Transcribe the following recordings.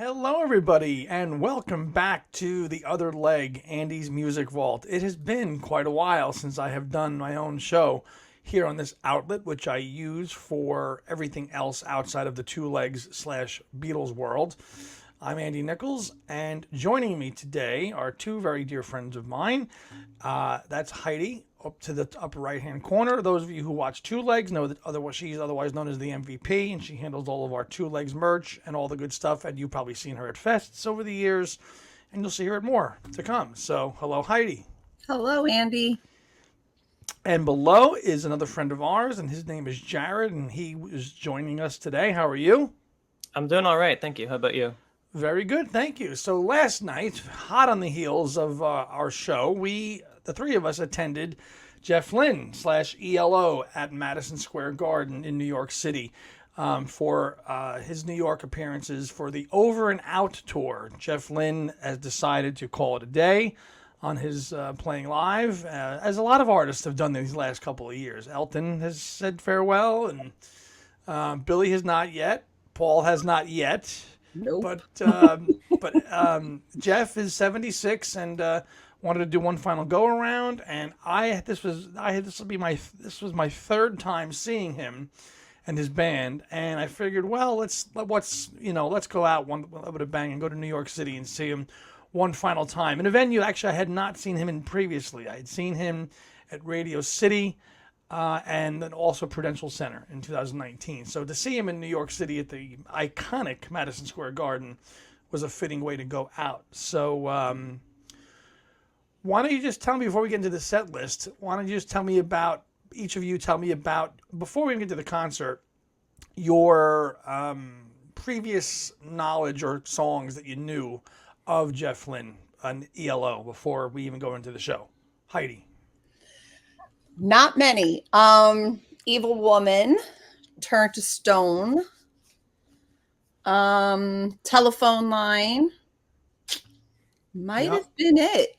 Hello, everybody, and welcome back to the other leg, Andy's Music Vault. It has been quite a while since I have done my own show here on this outlet, which I use for everything else outside of the two legs slash Beatles world. I'm Andy Nichols, and joining me today are two very dear friends of mine. That's Heidi, up to the upper right-hand corner. Those of you who watch Two Legs know that she's otherwise known as the MVP, and she handles all of our Two Legs merch and all the good stuff. And you've probably seen her at fests over the years, and you'll see her at more to come. So, hello, Heidi. Hello, Andy. And below is another friend of ours, and his name is Jared, and he is joining us today. How are you? I'm doing all right, thank you. How about you? Very good, thank you. So last night, hot on the heels of our show, the three of us attended Jeff Lynne / ELO at Madison Square Garden in New York City for his New York appearances for the Over and Out tour. Jeff Lynne has decided to call it a day on his playing live, as a lot of artists have done these last couple of years. Elton has said farewell, and Billy has not yet. Paul has not yet. Nope. But Jeff is 76 and wanted to do one final go around, and this was my third time seeing him and his band, and I figured, well, let's go out with a bang and go to New York City and see him one final time in a venue actually I had not seen him in previously. I had seen him at Radio City. And then also Prudential Center in 2019. So to see him in New York City at the iconic Madison Square Garden was a fitting way to go out. So why don't you just tell me, before we get into the set list, why don't you just tell me about, each of you tell me about, before we even get to the concert, your previous knowledge or songs that you knew of Jeff Lynne on ELO before we even go into the show. Heidi. Not many. Evil Woman, Turn to Stone, Telephone Line, might have been it.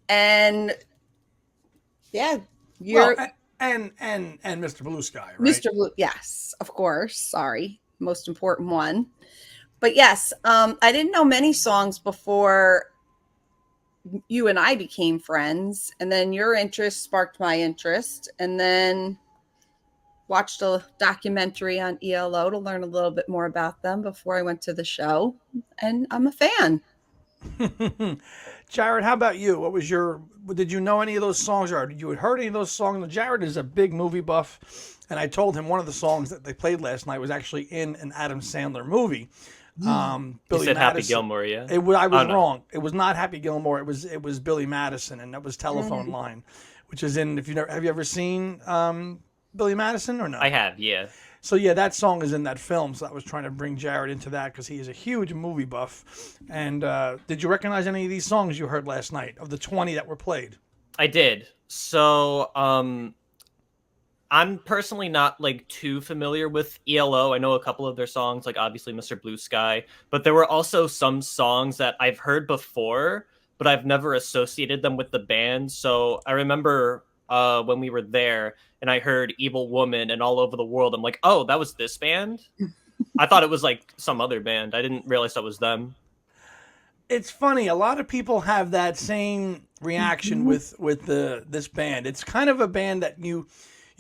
And yeah, and Mr. Blue Sky, right? Mr. Blue, yes, of course. Sorry, most important one. But yes, I didn't know many songs before you and I became friends, and then your interest sparked my interest, and then watched a documentary on ELO to learn a little bit more about them before I went to the show, and I'm a fan. Jared, how about you? Did you know any of those songs, or did you had heard any of those songs? Jared is a big movie buff, and I told him one of the songs that they played last night was actually in an Adam Sandler movie. Billy you said Madison. Happy Gilmore, yeah? I was wrong. It was not Happy Gilmore. It was Billy Madison, and that was Telephone Line, which is in. Have you ever seen Billy Madison or no? I have, yeah. So yeah, that song is in that film. So I was trying to bring Jared into that because he is a huge movie buff. And did you recognize any of these songs you heard last night of the 20 that were played? I did. So I'm personally not too familiar with ELO. I know a couple of their songs, like obviously Mr. Blue Sky, but there were also some songs that I've heard before, but I've never associated them with the band. So I remember when we were there and I heard Evil Woman and All Over the World, I'm like, oh, that was this band? I thought it was like some other band. I didn't realize that was them. It's funny. A lot of people have that same reaction with this band. It's kind of a band that you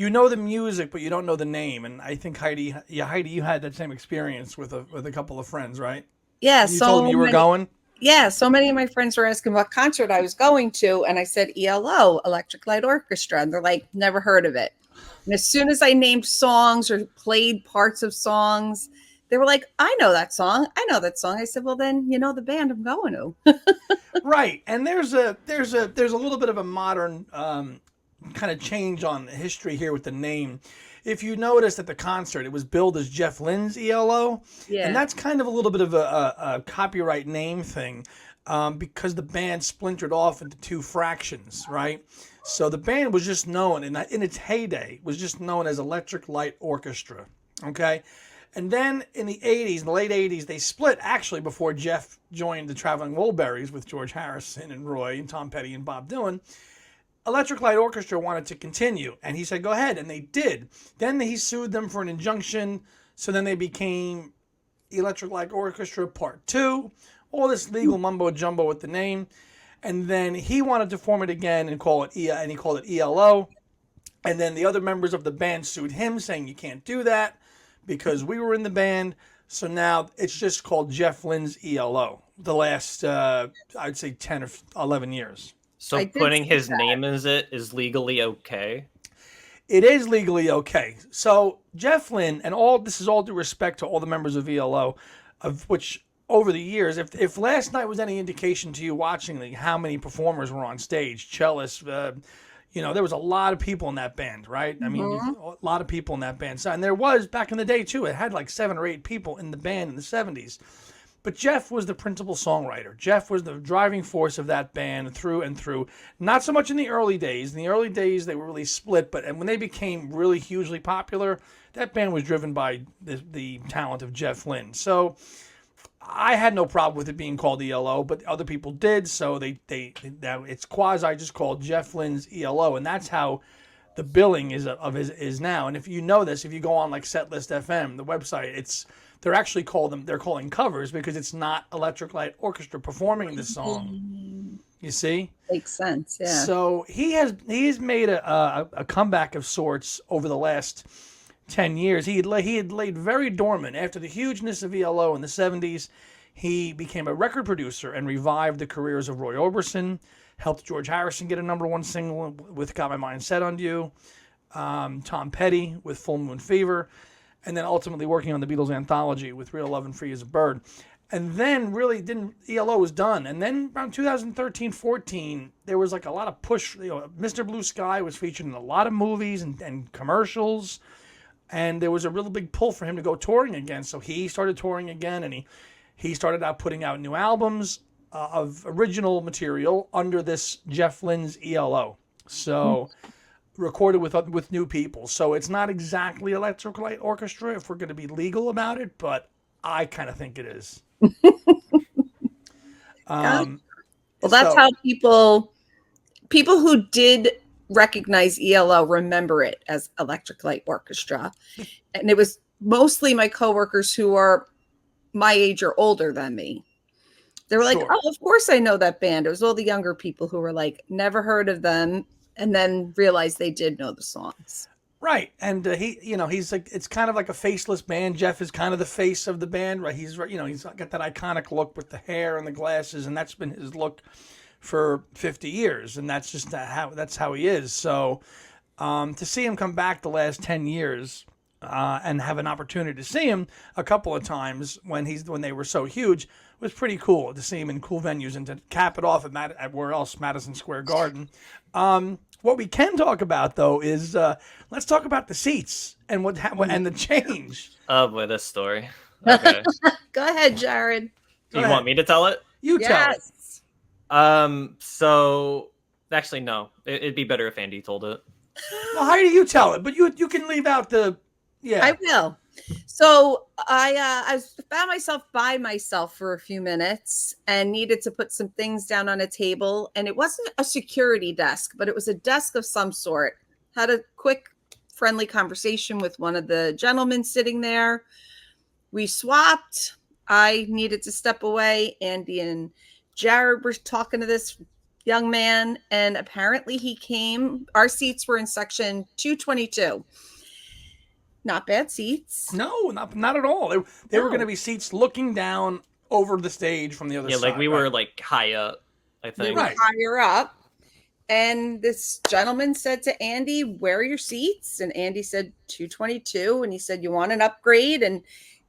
know the music, but you don't know the name. And I think Heidi, you had that same experience with a couple of friends, right? Yeah. You told them you were going? Yeah. So many of my friends were asking what concert I was going to. And I said, ELO, Electric Light Orchestra. And they're like, never heard of it. And as soon as I named songs or played parts of songs, they were like, I know that song. I know that song. I said, well, then, you know the band I'm going to. Right. And there's a little bit of a modern kind of change on history here with the name. If you noticed at the concert, it was billed as Jeff Lynne's ELO. Yeah. And that's kind of a little bit of a copyright name thing because the band splintered off into two fractions, right? So the band was just known, in its heyday, was just known as Electric Light Orchestra, okay? And then in the late 80s, they split actually before Jeff joined the Traveling Wilburys with George Harrison and Roy and Tom Petty and Bob Dylan. Electric Light Orchestra wanted to continue, and he said, go ahead, and they did. Then he sued them for an injunction, so then they became Electric Light Orchestra Part 2, all this legal mumbo jumbo with the name. And then he wanted to form it again and call it and he called it ELO. And then the other members of the band sued him, saying you can't do that because we were in the band. So now it's just called Jeff Lynne's ELO. The last, I'd say 10 or 11 years. So putting his name as it is legally okay? It is legally okay. So Jeff Lynne, and all this is all due respect to all the members of ELO, of which over the years, if last night was any indication to you watching how many performers were on stage, cellists, there was a lot of people in that band, right? I mean, a lot of people in that band. So, and there was back in the day too. It had like 7 or 8 people in the band in the 70s. But Jeff was the principal songwriter. Jeff was the driving force of that band through and through. Not so much in the early days. In the early days, they were really split. But when they became really hugely popular, that band was driven by the talent of Jeff Lynne. So I had no problem with it being called ELO, but other people did. So it's quasi just called Jeff Lynne's ELO, and that's how the billing is now. And if you know this, if you go on like Setlist FM, the website, they're calling covers because it's not Electric Light Orchestra performing the song. You see? Makes sense. Yeah. So he's made a comeback of sorts over the last 10 years. He had laid very dormant. After the hugeness of ELO in the 70s, he became a record producer and revived the careers of Roy Orbison, helped George Harrison get a #1 single with Got My Mind Set on You, Tom Petty with Full Moon Fever, and then ultimately working on the Beatles anthology with Real Love and Free as a Bird. And then ELO was done. And then around 2013-14, there was like a lot of push. Mr. Blue Sky was featured in a lot of movies and commercials. And there was a really big pull for him to go touring again. So he started touring again, and he started out putting out new albums of original material under this Jeff Lynne's ELO. So recorded with new people. So it's not exactly Electric Light Orchestra if we're going to be legal about it, but I kind of think it is. Well, that's how people who did recognize ELO remember it as Electric Light Orchestra. And it was mostly my coworkers who are my age or older than me. They were like, oh, of course I know that band. It was all the younger people who were like, never heard of them, and then realized they did know the songs. Right. And he's like, it's kind of like a faceless band. Jeff is kind of the face of the band, right? He's got that iconic look with the hair and the glasses, and that's been his look for 50 years. And that's just how he is. So to see him come back the last 10 years and have an opportunity to see him a couple of times when they were so huge was pretty cool to see him in cool venues, and to cap it off at where else? Madison Square Garden. What we can talk about, though, is let's talk about the seats and and the change. Oh, boy, this story. Okay. Go ahead, Jared. Do you want me to tell it? You tell it. So, actually, no. It'd be better if Andy told it. Well, how do you tell it? But you can leave out the... Yeah. I will. So I found myself by myself for a few minutes and needed to put some things down on a table. And it wasn't a security desk, but it was a desk of some sort. Had a quick, friendly conversation with one of the gentlemen sitting there. We swapped. I needed to step away. Andy and Jared were talking to this young man. And apparently our seats were in section 222. Not bad seats. No, not at all. They were going to be seats looking down over the stage from the other side. Yeah, like we were like high up, I think. We were higher up. And this gentleman said to Andy, where are your seats? And Andy said 222. And he said, you want an upgrade? And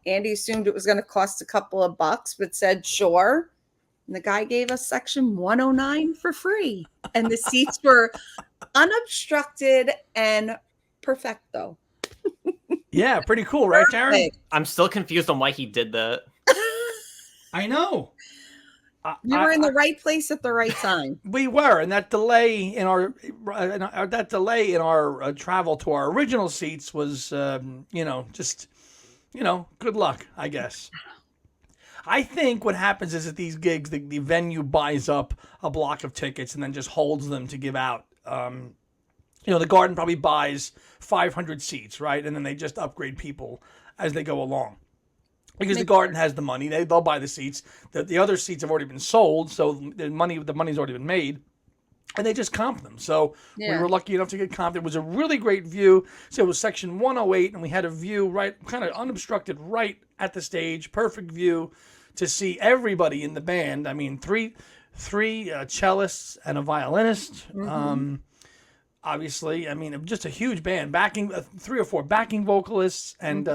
Andy assumed it was going to cost a couple of bucks, but said, sure. And the guy gave us section 109 for free. And the seats were unobstructed and perfecto. Yeah, pretty cool, right, Jared? I'm still confused on why he did that. I know. We were in the right place at the right time. We were, and that delay in our travel to our original seats was, good luck, I guess. I think what happens is at these gigs, the venue buys up a block of tickets and then just holds them to give out. The Garden probably buys 500 seats, right? And then they just upgrade people as they go along. because the Makes Garden has the money. They'll buy the seats. The other seats have already been sold, so the money's already been made. And they just comped them. So we Yeah. were lucky enough to get comped. It was a really great view. So it was section 108, and we had a view right, kind of unobstructed, right at the stage. Perfect view to see everybody in the band. I mean, three cellists and a violinist. Obviously, I mean, just a huge band. Backing 3 or 4 backing vocalists, and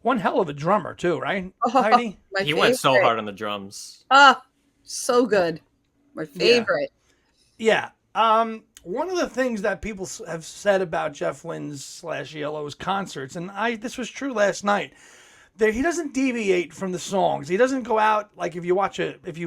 one hell of a drummer too, right, Heidi? My He went so favorite. hard on the drums. Ah, so good. My favorite. Yeah. One of the things that people have said about Jeff Lynne's / ELO's concerts, and this was true last night, that he doesn't deviate from the songs. He doesn't go out like if you've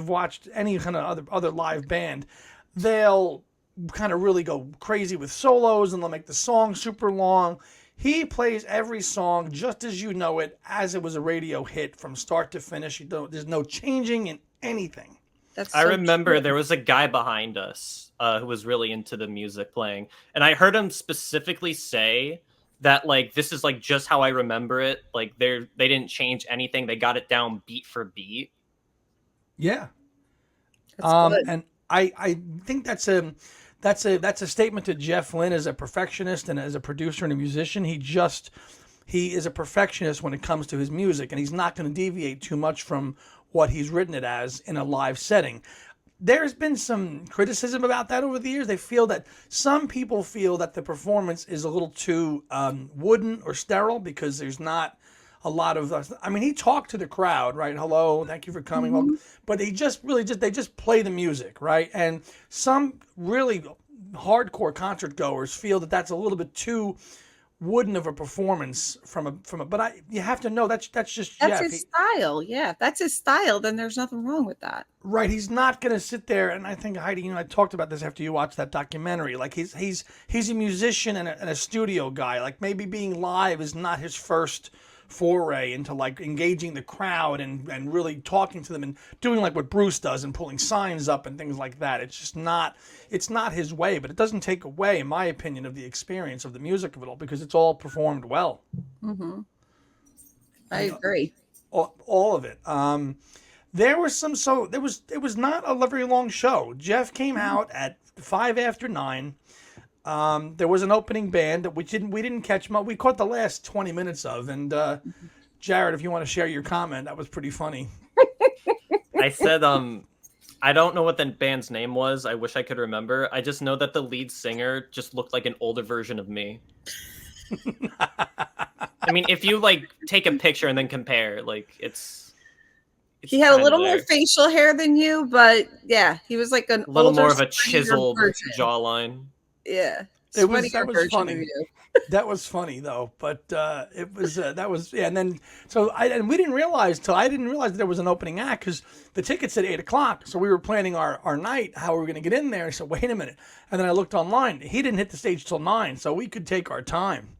watched any kind of other live band, they'll kind of really go crazy with solos and they'll make the song super long. He plays every song just as you know it, as it was a radio hit from start to finish. There's no changing in anything. That's I so remember true. there was a guy behind us who was really into the music playing, and I heard him specifically say that like this is like just how I remember it. Like they didn't change anything; they got it down beat for beat. Yeah. That's good. And I think that's a statement to Jeff Lynne as a perfectionist and as a producer and a musician. He is a perfectionist when it comes to his music, and he's not going to deviate too much from what he's written it as in a live setting. There's been some criticism about that over the years. Some people feel that the performance is a little too wooden or sterile because there's not a lot of. I mean, he talked to the crowd, right? Hello, thank you for coming. Welcome. But they just play the music, right? And some really hardcore concert goers feel that that's a little bit too wooden of a performance but you have to know that's just That's Jeff. his style. Yeah, if that's his style, then there's nothing wrong with that. Right, he's not going to sit there, and I think Heidi, I talked about this after you watched that documentary. Like he's a musician and a studio guy. Like maybe being live is not his first foray into like engaging the crowd and really talking to them and doing like what Bruce does and pulling signs up and things like that. It's not his way, but it doesn't take away, in my opinion, of the experience of the music of it all because it's all performed well. I agree. All of it. There was it was not a very long show. Jeff came out at 5 after 9. There was an opening band that we didn't catch much. We caught the last 20 minutes of, and Jared, if you want to share your comment, that was pretty funny. I said, I don't know what the band's name was. I wish I could remember. I just know that the lead singer just looked like an older version of me. I mean, if you like take a picture and then compare, like it's He had a kinda little there. more facial hair than you, but yeah, he was like a little older, more of a sweatier chiseled version. jawline. Yeah, That was sweatier version funny. of you. That was funny though, but it was yeah. And then we didn't realize that there was an opening act because the tickets said 8:00. So we were planning our night, how we were going to get in there. I said, wait a minute, and then I looked online. He didn't hit the stage till 9, so we could take our time.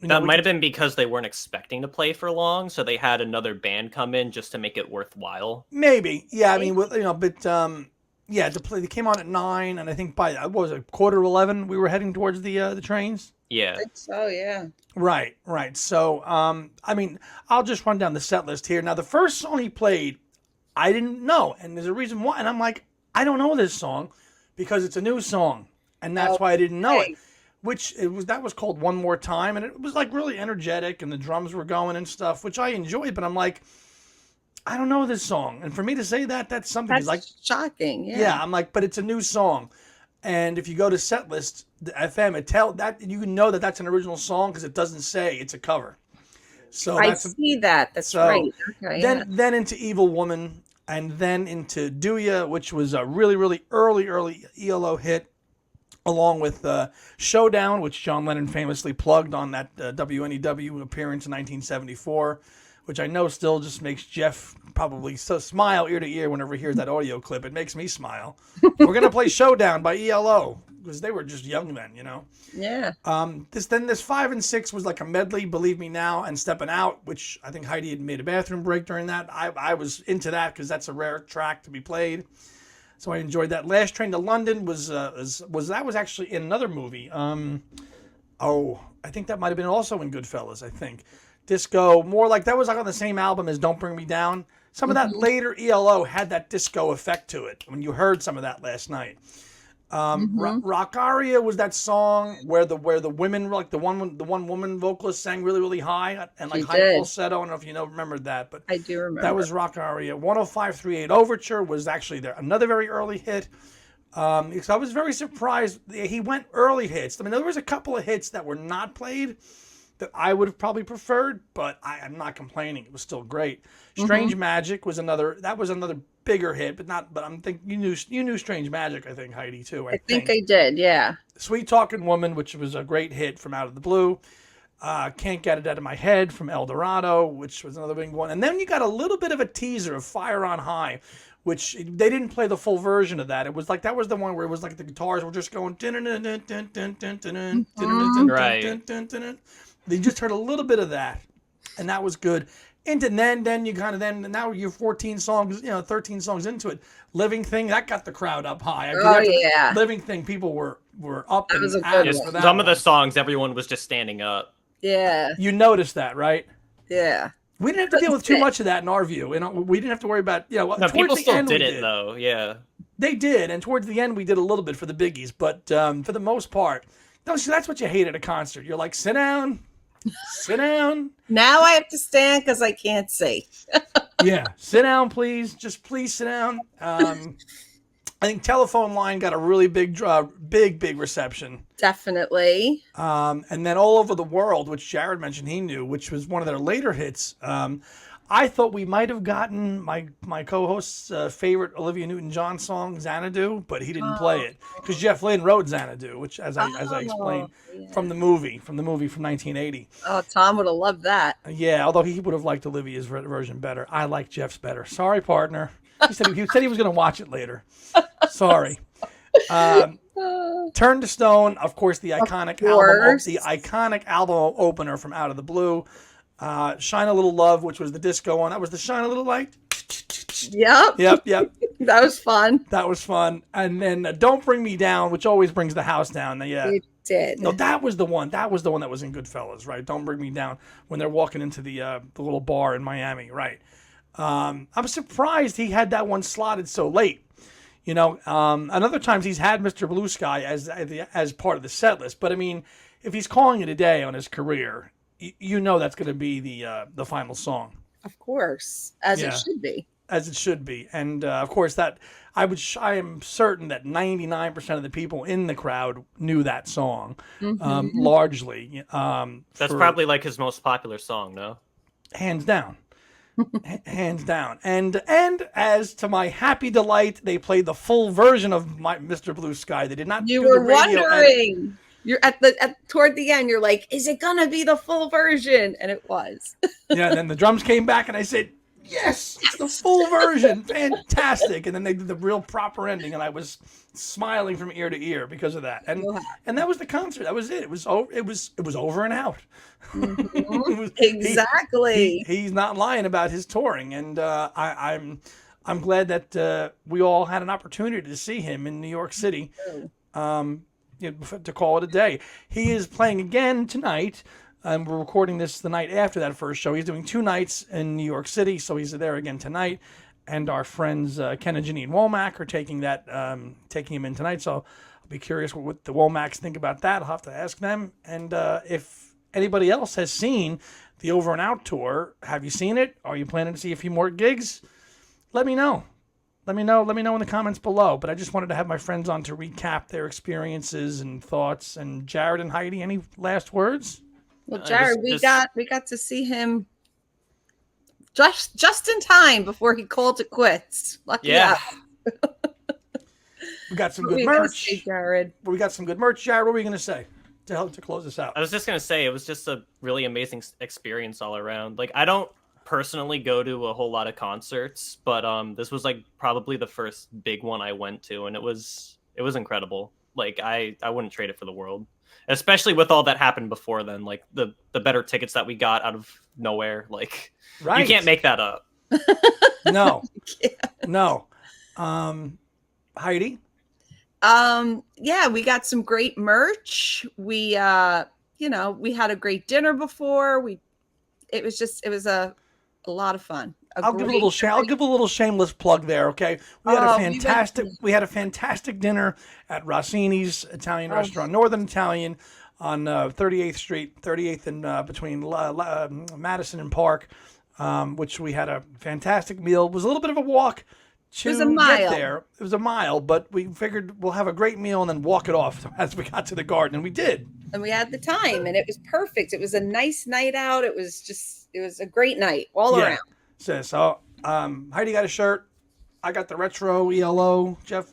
That might have been because they weren't expecting to play for long, so they had another band come in just to make it worthwhile. Maybe, yeah. I mean, but yeah, they came on at 9, and I think by what was it, 11:15, we were heading towards the trains. Yeah. I think so, yeah. Right. So, I mean, I'll just run down the set list here. Now, the first song he played, I didn't know, and there's a reason why. And I'm like, I don't know this song because it's a new song, and that's why I didn't know it. That was called One More Time, and it was like really energetic, and the drums were going and stuff, which I enjoyed. But I'm like, I don't know this song, and for me to say that's something. That's like shocking. Yeah. Yeah, I'm like, but it's a new song. And if you go to setlist, the FM, you know that that's an original song because it doesn't say it's a cover. So I see that. That's right. Okay, then into Evil Woman, and then into Do Ya, which was a really, really early ELO hit, along with Showdown, which John Lennon famously plugged on that WNEW appearance in 1974. Which I know still just makes Jeff probably so smile ear to ear whenever he hears that audio clip. It makes me smile. We're going to play Showdown by ELO because they were just young men, Yeah. This 5 and 6 was like a medley, Believe Me Now and Stepping Out, which I think Heidi had made a bathroom break during that. I was into that because that's a rare track to be played. So I enjoyed that. Last Train to London was actually in another movie. I think that might have been also in Goodfellas, I think. disco, more like that was like on the same album as Don't Bring Me Down. Some of that later ELO had that disco effect to it when you heard some of that last night. Rock Aria was that song where the women, like the one woman vocalist sang really, really high and like She high did. falsetto. I don't know if you remembered that, but I do remember. that was Rock Aria. 10538 Overture was actually another very early hit. So I was very surprised he went early hits. I mean, there was a couple of hits that were not played that I would have probably preferred, but I'm not complaining. It was still great. Strange Magic was another bigger hit, but I'm thinking you knew Strange Magic, I think, Heidi, too. I think I did, yeah. Sweet Talking Woman, which was a great hit from Out of the Blue. Can't Get It Out of My Head from El Dorado, which was another big one. And then you got a little bit of a teaser of Fire on High, which they didn't play the full version of that. It was like that was the one where it was like the guitars were just going Right. They just heard a little bit of that, and that was good. And then you now you're 14 songs, 13 songs into it. Living Thing, that got the crowd up high. Yeah. Living Thing, people were up That was and a at good us one. for that Some of the one. songs, everyone was just standing up. Yeah. You noticed that, right? Yeah. We didn't have to deal with too much of that in our view. We didn't have to worry about, No, towards people the still end did we it though. Yeah. They did, and towards the end we did a little bit for the biggies, but for the most part, that's what you hate at a concert. You're like, sit down. Now I have to stand because I can't see. Yeah, sit down, please. Just please sit down. I think Telephone Line got a really big reception. Definitely. And then All Over the World, which Jared mentioned he knew, which was one of their later hits. I thought we might have gotten my co-host's favorite Olivia Newton-John song, Xanadu, but he didn't play it because Jeff Lynne wrote Xanadu, which, as I explained, from the movie from 1980. Oh, Tom would have loved that. Yeah, although he would have liked Olivia's version better. I like Jeff's better. Sorry, partner. He said he was going to watch it later. Sorry. Turn to Stone, of course, the iconic album opener from Out of the Blue. Shine a Little Love, which was the disco one. That was the Shine a Little Light. Yep. That was fun. That was fun. And then Don't Bring Me Down, which always brings the house down. Yeah. It did. No, that was the one. That was the one that was in Goodfellas, right? Don't Bring Me Down when they're walking into the little bar in Miami, right? I'm surprised he had that one slotted so late. Another times he's had Mr. Blue Sky as part of the set list. But I mean, if he's calling it a day on his career, that's going to be the final song. Of course, as it should be. As it should be, and of course that I am certain that 99% of the people in the crowd knew that song, largely. That's probably like his most popular song, no? Hands down. Hands down. And as to my happy delight, they played the full version of my Mr. Blue Sky. They did not. You were wondering. You're toward the end. You're like, is it gonna be the full version? And it was. Yeah. And then the drums came back, and I said, yes, it's the full version. Fantastic. And then they did the real proper ending, and I was smiling from ear to ear because of that. And that was the concert. That was it. It was over and out. Exactly. He's not lying about his touring, and I'm glad that we all had an opportunity to see him in New York City. To call it a day. He is playing again tonight. We're recording this the night after that first show. He's doing 2 nights in New York City, so he's there again tonight. And our friends Ken and Janine Womack are taking him in tonight. So I'll be curious what the Womacks think about that. I'll have to ask them. And if anybody else has seen the Over and Out tour, have you seen it? Are you planning to see a few more gigs? Let me know. Let me know in the comments below. But I just wanted to have my friends on to recap their experiences and thoughts. And Jared and Heidi, any last words? Well, Jared, we got to see him just in time before he called it quits. Lucky us. We got some good merch. Jared. We got some good merch. Jared, what were you going to say to close this out? I was just going to say it was just a really amazing experience all around. Like, I don't personally go to a whole lot of concerts, but this was like probably the first big one I went to, and it was incredible. Like, I wouldn't trade it for the world. Especially with all that happened before then, like the better tickets that we got out of nowhere. Like, you can't make that up. No. No. Heidi? Yeah, we got some great merch. We, we had a great dinner before. We it was a lot of fun. I'll give a little shameless plug there. Okay, we had a fantastic dinner at Rossini's Italian restaurant, Northern Italian, on 38th Street, 38th and between Madison and Park, which we had a fantastic meal. It was a little bit of a walk to get there. It was a mile, but we figured we'll have a great meal and then walk it off as we got to the garden, and we did. And we had the time, and it was perfect. It was a nice night out. It was a great night all around. So, Heidi got a shirt. I got the retro ELO. Jeff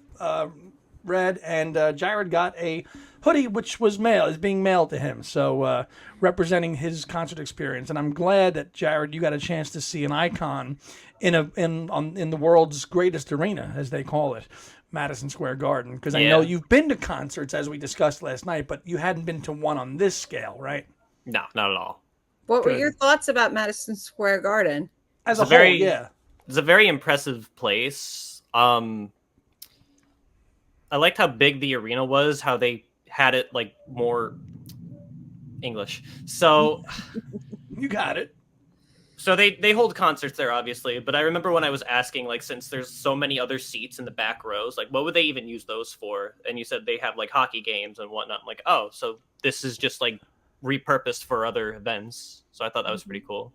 red, and Jared got a hoodie, which is being mailed to him. So representing his concert experience, and I'm glad that Jared, you got a chance to see an icon in the world's greatest arena, as they call it, Madison Square Garden. Because I know you've been to concerts, as we discussed last night, but you hadn't been to one on this scale, right? No, not at all. What were your thoughts about Madison Square Garden? It's a very impressive place. I liked how big the arena was, how they had it like more English. So you got it. So they hold concerts there, obviously. But I remember when I was asking, like, since there's so many other seats in the back rows, like, what would they even use those for? And you said they have like hockey games and whatnot. I'm like, oh, so this is just like repurposed for other events. So I thought that was pretty cool.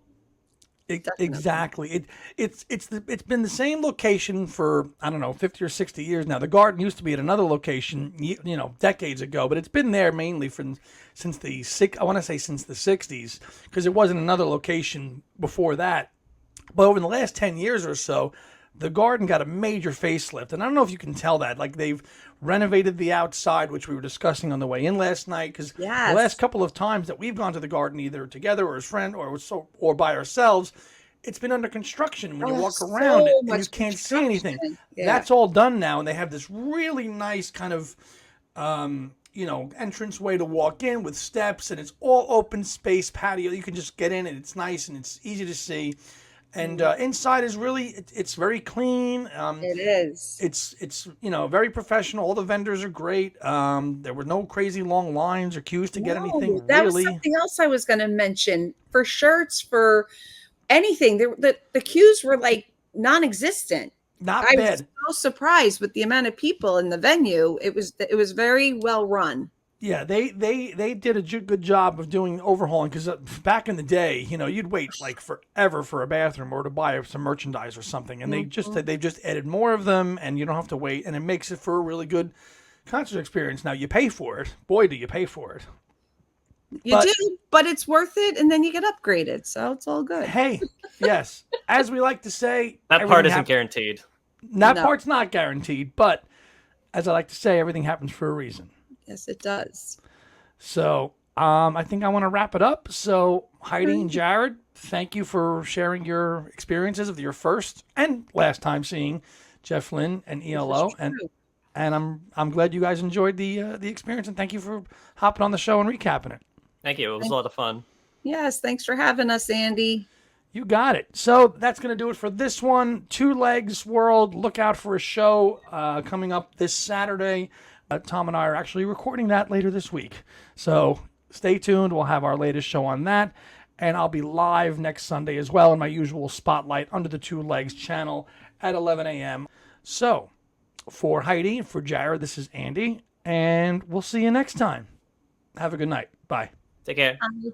Exactly. It's been the same location for, I don't know, 50 or 60 years now. The Garden used to be at another location, decades ago, but it's been there mainly since the 60s, because it wasn't another location before that. But over the last 10 years or so, the Garden got a major facelift, and I don't know if you can tell that. Like, they've renovated the outside, which we were discussing on the way in last night, because the last couple of times that we've gone to the Garden, either together or as friend or by ourselves, it's been under construction. When you walk around it and you can't see anything. That's all done now, and they have this really nice kind of entrance way to walk in with steps, and it's all open space patio. You can just get in, and it's nice and it's easy to see. And inside is it's very clean. It is. It's very professional. All the vendors are great. There were no crazy long lines or queues to get anything. That was something else I was going to mention. For shirts, for anything, the queues were like non-existent. Not I bad. was so surprised with the amount of people in the venue. It was very well run. Yeah, they did a good job of doing overhauling, because back in the day, you'd wait like forever for a bathroom or to buy some merchandise or something, and they've just added more of them, and you don't have to wait, and it makes it for a really good concert experience. Now you pay for it, boy, do you pay for it. You do, but it's worth it, and then you get upgraded, so it's all good. Hey, yes, as we like to say, that part isn't guaranteed. That part's not guaranteed, but as I like to say, everything happens for a reason. Yes, it does. So I think I want to wrap it up. So Heidi and Jared, thank you for sharing your experiences of your first and last time seeing Jeff Lynne and ELO. And I'm glad you guys enjoyed the experience, and thank you for hopping on the show and recapping it. Thank you. It was a lot of fun. Yes, thanks for having us, Andy. You got it. So that's going to do it for this one. Two Legs World. Look out for a show coming up this Saturday. Tom and I are actually recording that later this week. So stay tuned. We'll have our latest show on that. And I'll be live next Sunday as well in my usual spotlight under the Two Legs channel at 11 a.m. So for Heidi and for Jared, this is Andy. And we'll see you next time. Have a good night. Bye. Take care. Bye.